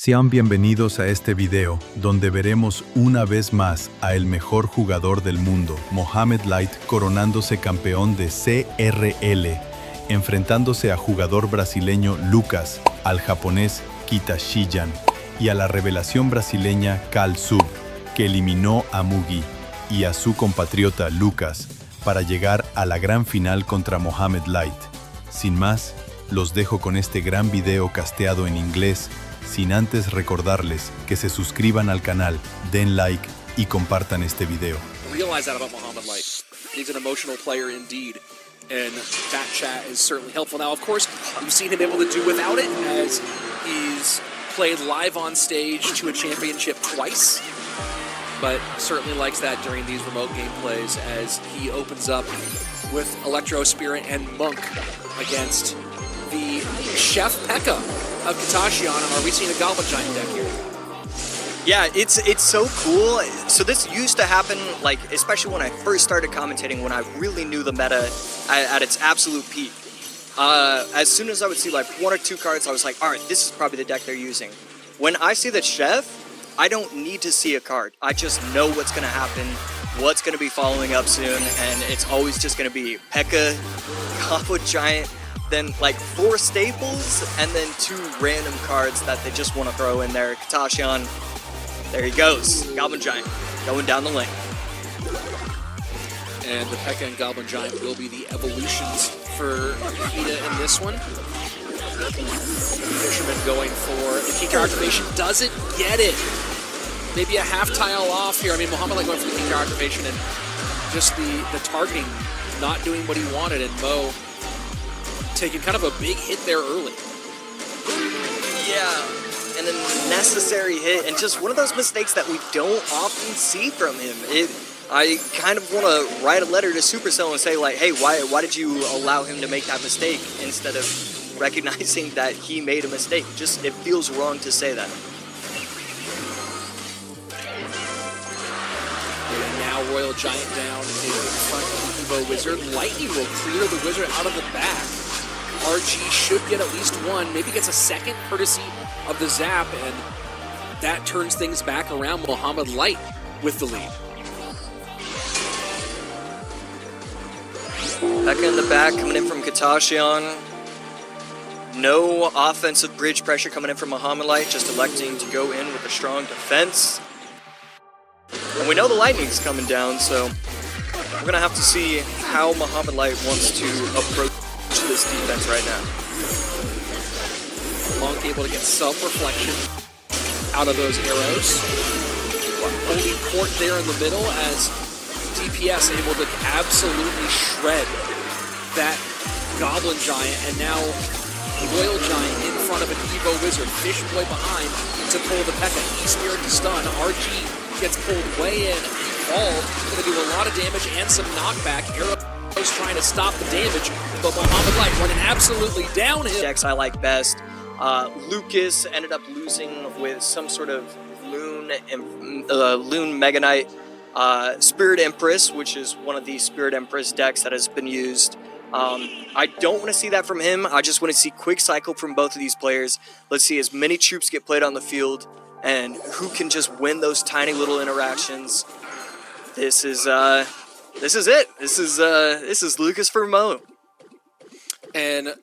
Sean bienvenidos a este video, donde veremos una vez más a el mejor jugador del mundo, Mohamed Light, coronándose campeón de CRL, enfrentándose a jugador brasileño Lucas, al japonés Kitashiyan y a la revelación brasileña Cal Sub, que eliminó a Mugi y a su compatriota Lucas para llegar a la gran final contra Mohamed Light. Sin más, los dejo con este gran video casteado en inglés, sin antes recordarles que se suscriban al canal, den like y compartan este video. Realize that about Mohamed Light. He's an emotional player indeed, and that chat is certainly helpful. Now, of course, you've seen him able to do without it, as he's played live on stage to a championship twice, but certainly likes that during these remote gameplays as he opens up with Electro, Spirit, and Monk against the Chef P.E.K.K.A. of Campeon. Are we seeing a Goblin Giant deck here? Yeah, it's so cool. So this used to happen, like, especially when I first started commentating, when I really knew the meta at its absolute peak. As soon as I would see like one or two cards, I was like, all right, this is probably the deck they're using. When I see the Chef, I don't need to see a card. I just know what's going to happen, what's going to be following up soon, and it's always just going to be P.E.K.K.A., Goblin Giant, then like 4 staples, and then 2 random cards that they just want to throw in there. Campeon, there he goes. Goblin Giant going down the lane. And the P.E.K.K.A. and Goblin Giant will be the evolutions for Ida in this one. Fisherman going for the King Tower activation, doesn't get it. Maybe a half tile off here. I mean, Mohamed Light going for the King Tower activation and just the targeting not doing what he wanted, and Mo taking kind of a big hit there early. Yeah, and a necessary hit, and just one of those mistakes that we don't often see from him. I kind of want to write a letter to Supercell and say, like, hey, why did you allow him to make that mistake, instead of recognizing that he made a mistake? Just, it feels wrong to say that. And now Royal Giant down in front of Evo Wizard. Lightning will clear the Wizard out of the back. RG should get at least one, maybe gets a second courtesy of the Zap, and that turns things back around. Mohamed Light with the lead. P.E.K.K.A. in the back, coming in from Campeon. No offensive bridge pressure coming in from Mohamed Light, just electing to go in with a strong defense. And we know the Lightning's coming down, so we're going to have to see how Mohamed Light wants to approach this defense right now. Monk able to get some reflection out of those arrows. Holding court there in the middle as DPS able to absolutely shred that Goblin Giant, and now Royal Giant in front of an Evo Wizard. Fish Boy behind to pull the P.E.K.K.A. E-Spirit to stun. RG gets pulled way in. Evolved, going to do a lot of damage and some knockback. Arrows trying to stop the damage, but Mohamed Light running absolutely downhill. Decks I like best. Lucas ended up losing with some sort of Loon Mega Knight. Spirit Empress, which is one of the Spirit Empress decks that has been used. I don't want to see that from him. I just want to see quick cycle from both of these players. Let's see as many troops get played on the field, and who can just win those tiny little interactions. This is it. This is Lucas for Mo. And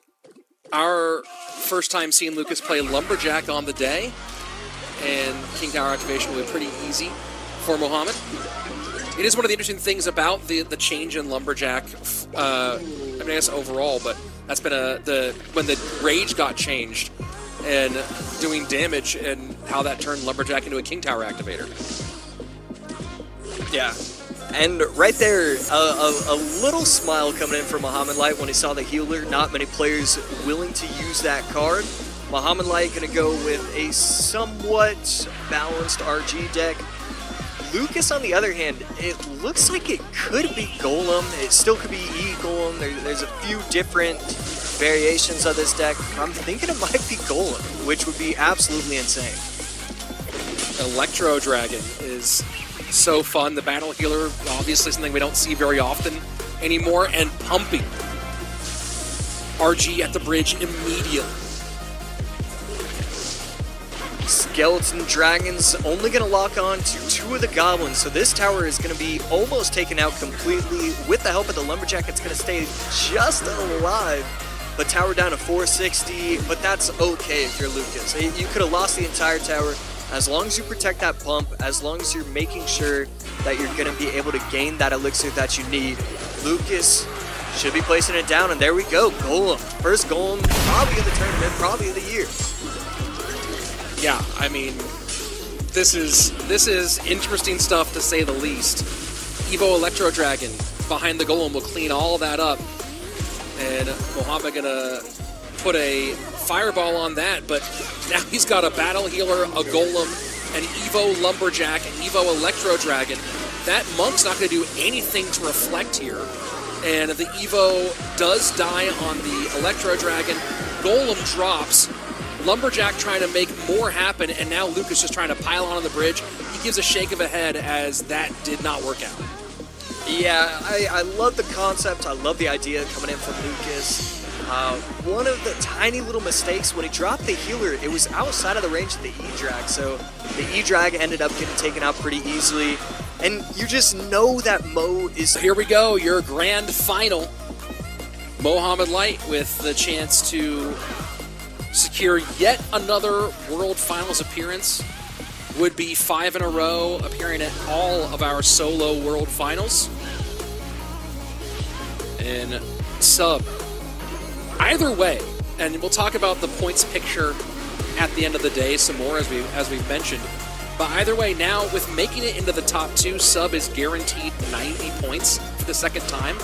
our first time seeing Lucas play Lumberjack on the day, and King Tower activation will be pretty easy for Mohamed. It is one of the interesting things about the change in Lumberjack, I mean, I guess overall, but that's been when the Rage got changed and doing damage, and how that turned Lumberjack into a King Tower activator. Yeah, and right there, a little smile coming in from Mohamed Light when he saw the healer. Not many players willing to use that card. Mohamed Light going to go with a somewhat balanced RG deck. Lucas, on the other hand, it looks like it could be Golem. It still could be E-Golem. There's a few different variations of this deck. I'm thinking it might be Golem, which would be absolutely insane. Electro Dragon is so fun. The battle healer, obviously something we don't see very often anymore, and pumping RG at the bridge immediately. Skeleton Dragon's only going to lock on to 2 of the Goblins, so this tower is going to be almost taken out completely. With the help of the Lumberjack, it's going to stay just alive, but tower down to 460, but that's okay if you're Lucas. You could have lost the entire tower. As long as you protect that pump, as long as you're making sure that you're going to be able to gain that elixir that you need, Lucas should be placing it down, and there we go, Golem. First Golem probably of the tournament, probably of the year. Yeah, I mean, this is interesting stuff to say the least. Evo Electro Dragon behind the Golem will clean all that up, and Mohamed gonna put a fireball on that, but now he's got a battle healer, a Golem, an Evo Lumberjack, an Evo Electro Dragon. That Monk's not gonna do anything to reflect here, and if the Evo does die on the Electro Dragon, Golem drops. Lumberjack trying to make more happen, and now Lucas just trying to pile on the bridge. He gives a shake of a head as that did not work out. Yeah, I love the concept. I love the idea coming in from Lucas. One of the tiny little mistakes, when he dropped the healer, it was outside of the range of the E-Drag, so the E-Drag ended up getting taken out pretty easily. And you just know that Mo is... So here we go, your grand final. Mohamed Light with the chance to secure yet another World Finals appearance. Would be 5 in a row, appearing at all of our solo World Finals. And Sub, either way, and we'll talk about the points picture at the end of the day some more as we've mentioned. But either way, now with making it into the top 2, Sub is guaranteed 90 points for the second time,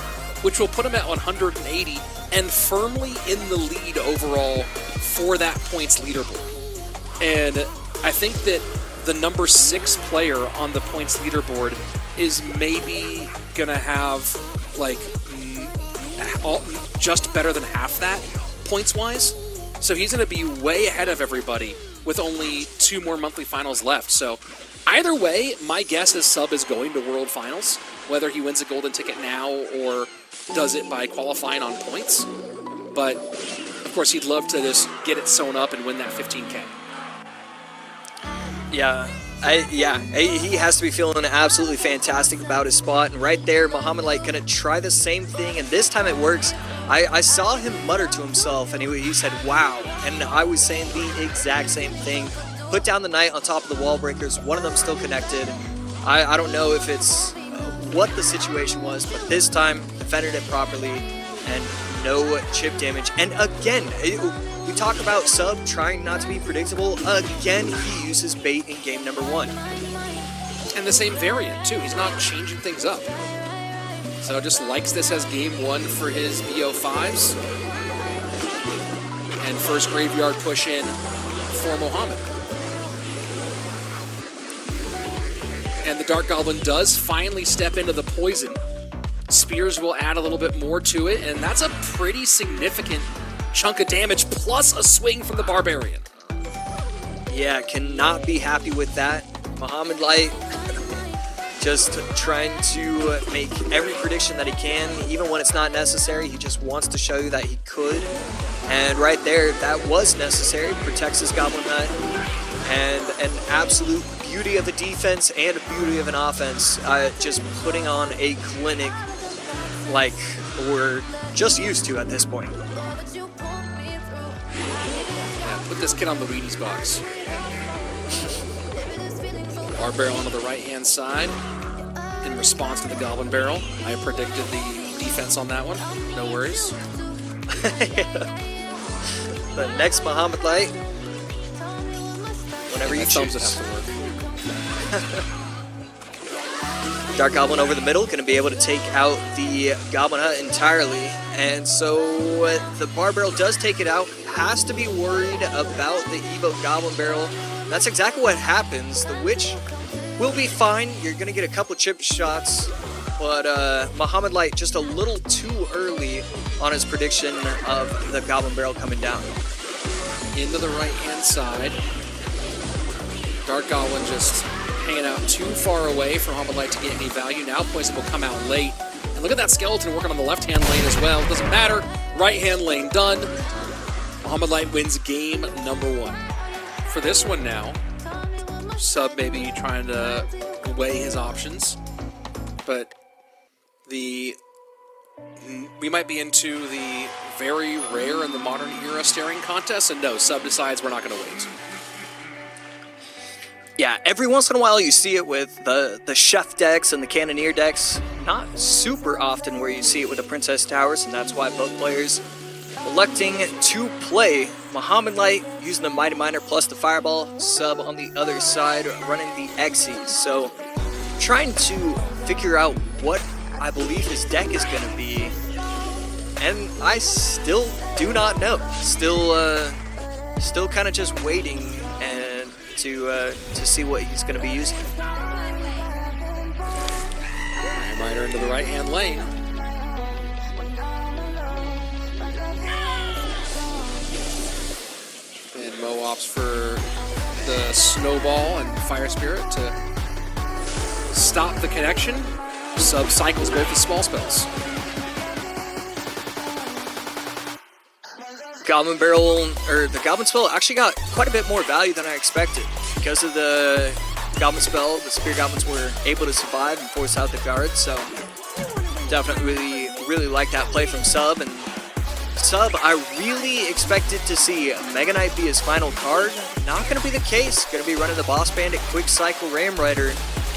which will put him at 180 and firmly in the lead overall for that points leaderboard. And I think that the number 6 player on the points leaderboard is maybe gonna have like just better than half that points wise. So he's gonna be way ahead of everybody with only 2 more monthly finals left. So either way, my guess is Sub is going to World Finals, whether he wins a golden ticket now or does it by qualifying on points. But of course, he'd love to just get it sewn up and win that 15K. Yeah, he has to be feeling absolutely fantastic about his spot. And right there, Mohamed Light gonna try the same thing, and this time it works. I saw him mutter to himself, and he said, wow. And I was saying the exact same thing. Put down the Knight on top of the wall breakers, one of them still connected. I don't know if it's what the situation was, but this time defended it properly and no chip damage. And again, we talk about Sub trying not to be predictable. Again, he uses bait in game number 1. And the same variant too, he's not changing things up. So just likes this as game 1 for his BO5s. And first graveyard push in for Mohamed. And the Dark Goblin does finally step into the poison. Spears will add a little bit more to it, and that's a pretty significant chunk of damage, plus a swing from the Barbarian. Yeah, cannot be happy with that. Mohamed Light just trying to make every prediction that he can, even when it's not necessary. He just wants to show you that he could. And right there, that was necessary. Protects his Goblin Nut. And an absolute beauty of a defense and a beauty of an offense. Just putting on a clinic like we're just used to at this point. Yeah, put this kid on the Wheaties box. Our barrel onto the right-hand side in response to the Goblin Barrel. I predicted the defense on that one. No worries. The next Mohamed Light, whenever you choose. Would have to work. Dark Goblin over the middle, going to be able to take out the Goblin Hut entirely. And so the Bar Barrel does take it out. Has to be worried about the Evo Goblin Barrel. That's exactly what happens. The Witch will be fine. You're going to get a couple chip shots. But Mohamed Light just a little too early on his prediction of the Goblin Barrel coming down. Into the right-hand side. Dark Goblin just hanging out too far away for Mohamed Light to get any value. Now Poison will come out late. And look at that Skeleton working on the left-hand lane as well. Doesn't matter. Right-hand lane done. Mohamed Light wins game number 1. For this one now, Sub maybe trying to weigh his options, but we might be into the very rare in the modern era staring contest, and no, Sub decides we're not going to wait. Yeah, every once in a while you see it with the Chef decks and the Cannoneer decks. Not super often where you see it with the Princess Towers, and that's why both players electing to play Mohamed Light using the Mighty Miner plus the Fireball, Sub on the other side running the Xyz. So trying to figure out what I believe his deck is going to be, and I still do not know. Still kind of just waiting and to see what he's going to be using. Miner into the right-hand lane. And Mo opts for the Snowball and Fire Spirit to stop the connection. Sub cycles both the small spells. Goblin Barrel, or the Goblin Spell, actually got quite a bit more value than I expected. Because of the Goblin Spell, the Spear Goblins were able to survive and force out the guards, so definitely really like that play from Sub. And Sub, I really expected to see Mega Knight be his final card. Not going to be the case. Going to be running the Boss Bandit, Quick Cycle, Ram Rider.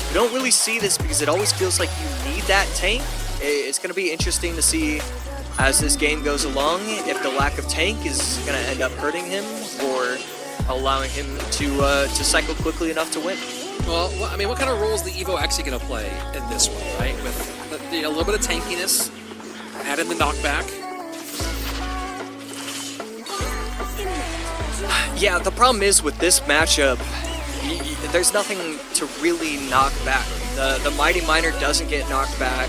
We don't really see this because it always feels like you need that tank. It's going to be interesting to see as this game goes along if the lack of tank is going to end up hurting him or allowing him to cycle quickly enough to win. Well, I mean, what kind of role is the Evo actually going to play in this one, right? With a little bit of tankiness, add in the knockback. Yeah, the problem is with this matchup, there's nothing to really knock back. The Mighty Miner doesn't get knocked back.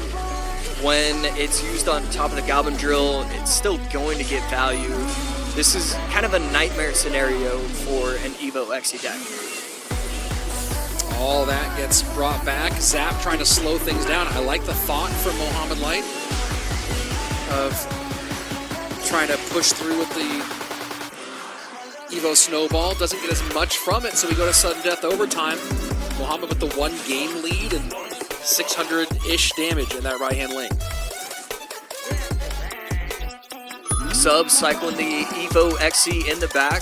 When it's used on top of the Goblin Drill, it's still going to get value. This is kind of a nightmare scenario for an Evo Xyz deck. All that gets brought back. Zap trying to slow things down. I like the thought from Mohamed Light of trying to push through with the Evo Snowball. Doesn't get as much from it, so we go to sudden death overtime. Mohamed with the 1 game lead and 600-ish damage in that right-hand lane. Sub cycling the Evo Xyz in the back,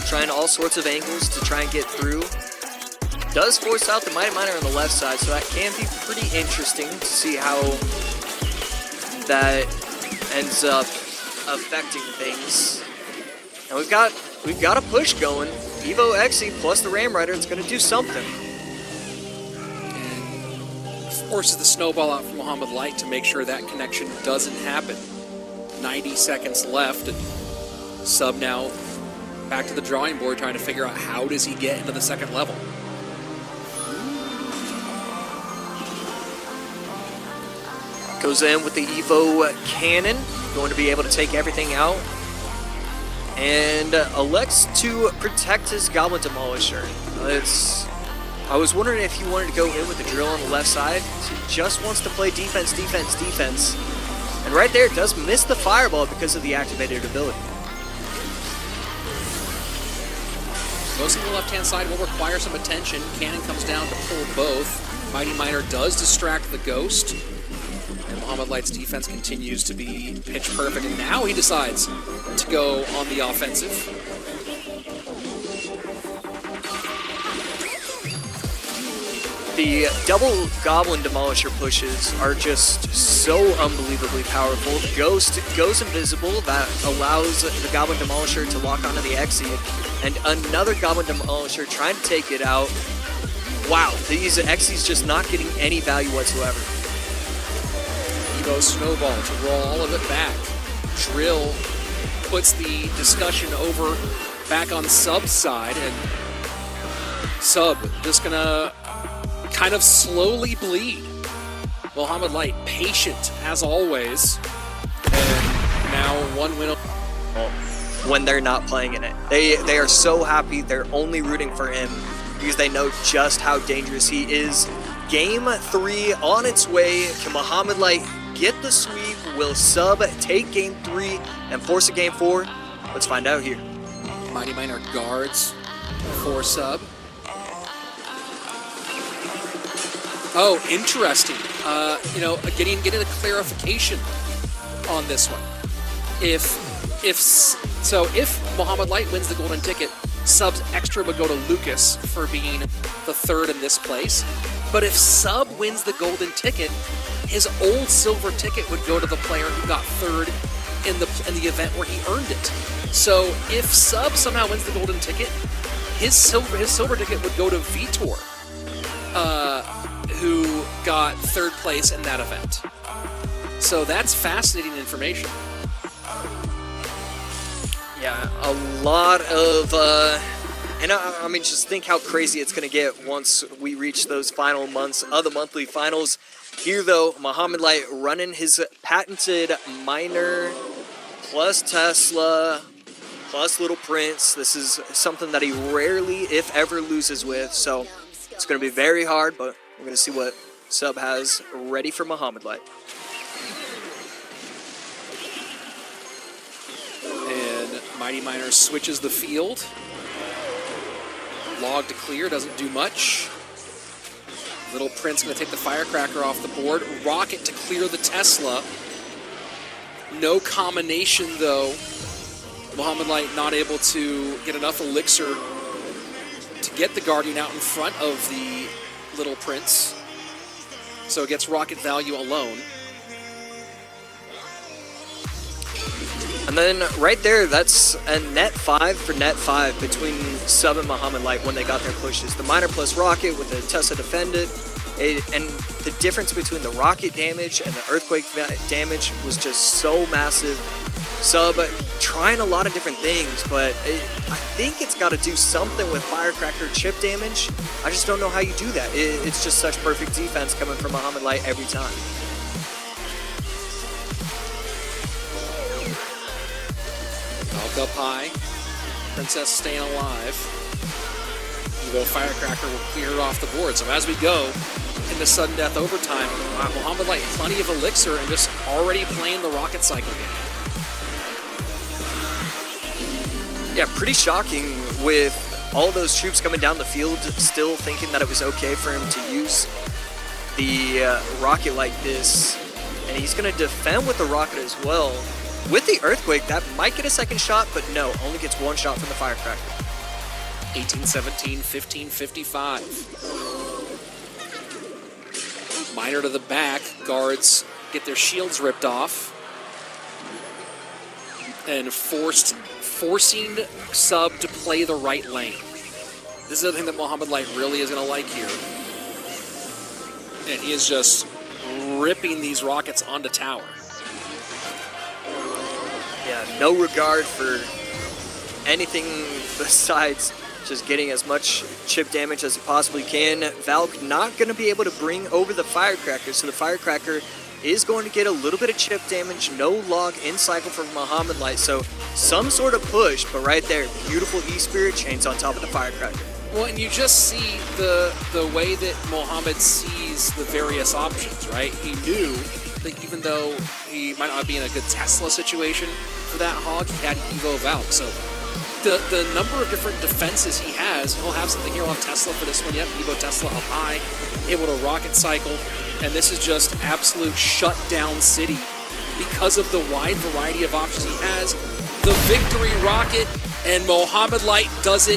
trying all sorts of angles to try and get through. Does force out the Mighty Miner on the left side, so that can be pretty interesting to see how that ends up affecting things. And we've got a push going. Evo Xyz plus the Ram Rider, it's going to do something. Forces the Snowball out from Mohamed Light to make sure that connection doesn't happen. 90 seconds left, and Sub now back to the drawing board trying to figure out how does he get into the second level. Goes in with the Evo Cannon, going to be able to take everything out. And elects to protect his Goblin Demolisher. I was wondering if he wanted to go in with the drill on the left side. He just wants to play defense, defense, defense. And right there, it does miss the Fireball because of the activated ability. Ghost on the left-hand side will require some attention. Cannon comes down to pull both. Mighty Miner does distract the Ghost. And Mohamed Light's defense continues to be pitch perfect. And now he decides to go on the offensive. The double Goblin Demolisher pushes are just so unbelievably powerful. Ghost goes invisible, that allows the Goblin Demolisher to lock onto the Xyz, and another Goblin Demolisher trying to take it out. Wow, these Xyz just not getting any value whatsoever. Evo Snowball to roll all of it back. Drill puts the discussion over back on Sub's side, and Sub just gonna kind of slowly bleed. Mohamed Light, patient as always, and now 1 win. When they're not playing in it, they are so happy. They're only rooting for him because they know just how dangerous he is. Game 3 on its way. Can Mohamed Light get the sweep? Will Sub take Game 3 and force a Game 4? Let's find out here. Mighty Miner guards for Sub. Oh, interesting. You know, getting a clarification on this one. If Mohamed Light wins the golden ticket, Sub's extra would go to Lucas for being the third in this place. But if Sub wins the golden ticket, his old silver ticket would go to the player who got third in the event where he earned it. So if Sub somehow wins the golden ticket, his silver ticket would go to Vitor, who got third place in that event. So that's fascinating information. Yeah, a lot of, and I mean, just think how crazy it's going to get once we reach those final months of the monthly finals. Here, though, Mohamed Light running his patented minor plus Tesla plus Little Prince. This is something that he rarely, if ever, loses with. So it's going to be very hard, but we're going to see what Sub has ready for Mohamed Light. And Mighty Miner switches the field. Log to clear, doesn't do much. Little Prince going to take the Firecracker off the board. Rocket to clear the Tesla. No combination, though. Mohamed Light not able to get enough elixir to get the Guardian out in front of the Little Prince. So it gets Rocket value alone. And then right there, that's a net 5 for net 5 between Sub and Mohamed Light when they got their pushes. The Miner plus Rocket with the Tesla defended. And the difference between the Rocket damage and the Earthquake damage was just so massive. Sub trying a lot of different things, but I think it's got to do something with Firecracker chip damage. I just don't know how you do that. It's just such perfect defense coming from Mohamed Light every time. Hulk up high. Princess staying alive. Evo Firecracker will clear her off the board. So as we go into sudden death overtime, Mohamed Light plenty of elixir and just already playing the rocket cycle game. Yeah, pretty shocking with all those troops coming down the field, still thinking that it was okay for him to use the rocket like this. And he's going to defend with the rocket as well. With the Earthquake, that might get a second shot, but no, only gets one shot from the Firecracker. 18-17, 15-55. Miner to the back. Guards get their shields ripped off. And forcing Sub to play the right lane. This is the thing that Mohamed Light really is going to like here. And he is just ripping these rockets onto tower. Yeah, no regard for anything besides just getting as much chip damage as he possibly can. Valk not going to be able to bring over the Firecracker, so the Firecracker is going to get a little bit of chip damage. No log in cycle from Mohamed Light, so some sort of push, but right there, beautiful E-Spirit chains on top of the Firecracker. Well, and you just see the way that Mohamed sees the various options, right? He knew that even though he might not be in a good Tesla situation for that hog, he had Evo Valk. So the number of different defenses he has, he'll have something here. He'll have Tesla for this one. Yep, Evo Tesla up high, able to rocket cycle. And this is just absolute shutdown city because of the wide variety of options he has. The victory rocket, and Mohamed Light doesn't